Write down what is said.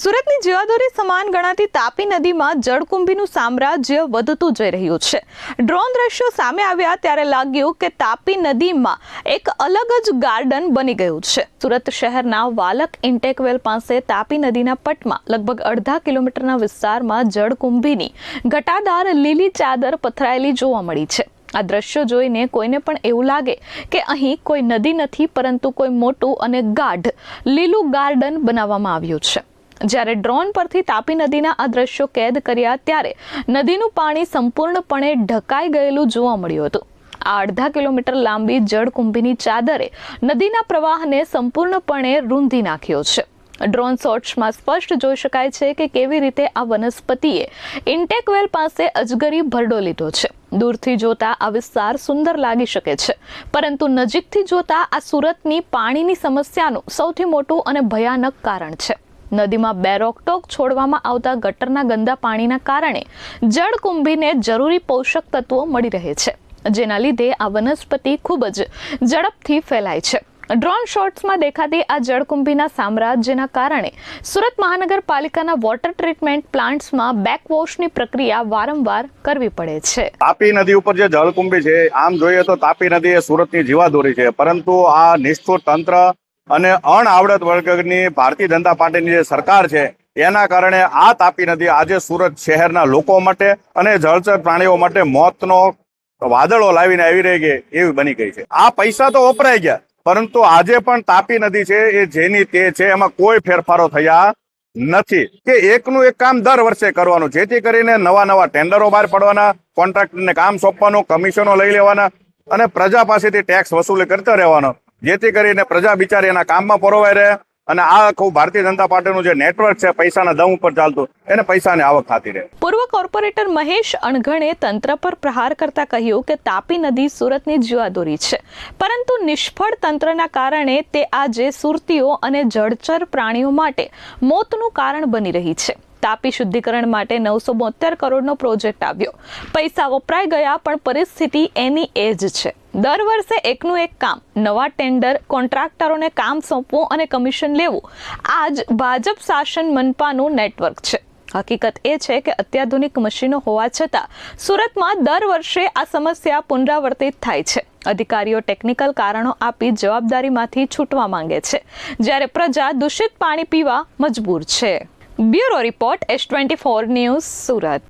સુરતની જીવાદોરી સમાન ગણાતી તાપી નદીમાં જળકુંભીનું સામ્રાજ્ય વધતું જઈ રહ્યું છે। ડ્રોન દ્રશ્યો સામે આવ્યા ત્યારે લાગ્યું કે તાપી નદીમાં એક અલગ જ ગાર્ડન બની ગયું છે। સુરત શહેરના વાલક ઇન્ટેકવેલ પાસે તાપી નદીના પટમાં લગભગ અડધા કિલોમીટરના વિસ્તારમાં જળકુંભીની ઘટાદાર લીલી ચાદર પથરાયેલી જોવા મળી છે। આ દ્રશ્યો જોઈને કોઈને પણ એવું લાગે કે અહીં કોઈ નદી નથી, પરંતુ કોઈ મોટું અને ગાઢ લીલું ગાર્ડન બનાવવામાં આવ્યું છે। જ્યારે ડ્રોન પરથી તાપી નદીના આ દ્રશ્યો કેદ કર્યા ત્યારે નદીનું પાણી સંપૂર્ણપણે ઢકાઈ ગયેલું જોવા મળ્યું હતું। આ અડધા કિલોમીટર લાંબી જળકુંભીની ચાદરે નદીના પ્રવાહને સંપૂર્ણપણે રૂંધી નાખ્યો છે। ડ્રોન શોટ્સમાં સ્પષ્ટ જોઈ શકાય છે કે કેવી રીતે આ વનસ્પતિએ ઇન્ટેકવેલ પાસે અજગરી ભરડો લીધો છે। દૂરથી જોતા આ વિસ્તાર સુંદર લાગી શકે છે, પરંતુ નજીકથી જોતા આ સુરતની પાણીની સમસ્યાનું સૌથી મોટું અને ભયાનક કારણ છે। નદીમાં બે રોકટોક છોડવામાં આવતા ગટરના ગંદા પાણીના કારણે જળકુંભીને જરૂરી પોષક તત્વો મળી રહે છે, જેના લીધે આ વનસ્પતિ ખૂબ જ ઝડપથી ફેલાય છે। ડ્રોન શોટ્સમાં દેખાતી આ જળકુંભીના સામ્રાજ્યના કારણે સુરત મહાનગરપાલિકાના વોટર ટ્રીટમેન્ટ પ્લાન્ટ્સમાં બેકવોશની પ્રક્રિયા વારંવાર કરવી પડે છે। તાપી નદી ઉપર જે જળકુંભી છે, આમ જોઈએ તો તાપી નદી એ સુરતની જીવાદોરી છે, પરંતુ આ નિષ્ઠુર તંત્ર અને અણઆવડત વર્ગની ભારતીય જનતા પાર્ટીની જે સરકાર છે એના કારણે આ તાપી નદી આજે સુરત શહેરના લોકો માટે અને જળચર પ્રાણીઓ માટે મોતનો વાદળો લાવીને આવી રહી ગઈ એવી બની ગઈ છે। આ પૈસા તો વપરાઈ ગયા, પરંતુ આજે પણ તાપી નદી છે એ જેની તે છે, એમાં કોઈ ફેરફારો થયા નથી કે એકનું એક કામ દર વર્ષે કરવાનું, જેથી કરીને નવા ટેન્ડરો બહાર પડવાના, કોન્ટ્રાક્ટરને કામ સોંપવાનું, કમિશનો લઈ લેવાના અને પ્રજા પાસેથી ટેક્સ વસૂલી કરતા રહેવાનો, જેથી કરીને પ્રજા બિચારી એના કામમાં પરોવાઈ રહે અને આ આખું ભારતીય જનતા પાર્ટીનું જે નેટવર્ક છે પૈસાના દમ ઉપર ચાલતું, એને પૈસાની આવક થતી રહે। પૂર્વ કોર્પોરેટર મહેશ અણઘણે તંત્ર પર પ્રહાર કરતા કહ્યું કે તાપી નદી સુરતની જીવાદોરી છે, પરંતુ નિષ્ફળ તંત્રના કારણે તે આજે સુરતીઓ અને જળચર પ્રાણીઓ માટે મોતનું કારણ બની રહી છે। તાપી શુદ્ધિકરણ માટે 972 કરોડનો પ્રોજેક્ટ આવ્યો, પૈસા વપરાઈ ગયા, પણ પરિસ્થિતિ એની એ જ છે। દર વર્ષે એકનું એક કામ, નવા ટેન્ડર, કોન્ટ્રાક્ટરોને કામ સોંપવું અને કમિશન લેવું, આ જ ભાજપ શાસન મનપાનું નેટવર્ક છે। હકીકત એ છે કે અત્યાધુનિક મશીનો હોવા છતાં સુરતમાં દર વર્ષે આ સમસ્યા પુનરાવર્તિત થાય છે। અધિકારીઓ ટેકનિકલ કારણો આપી જવાબદારીમાંથી છૂટવા માંગે છે, જ્યારે પ્રજા દૂષિત પાણી પીવા મજબૂર છે। Bureau report S24 news, Surat.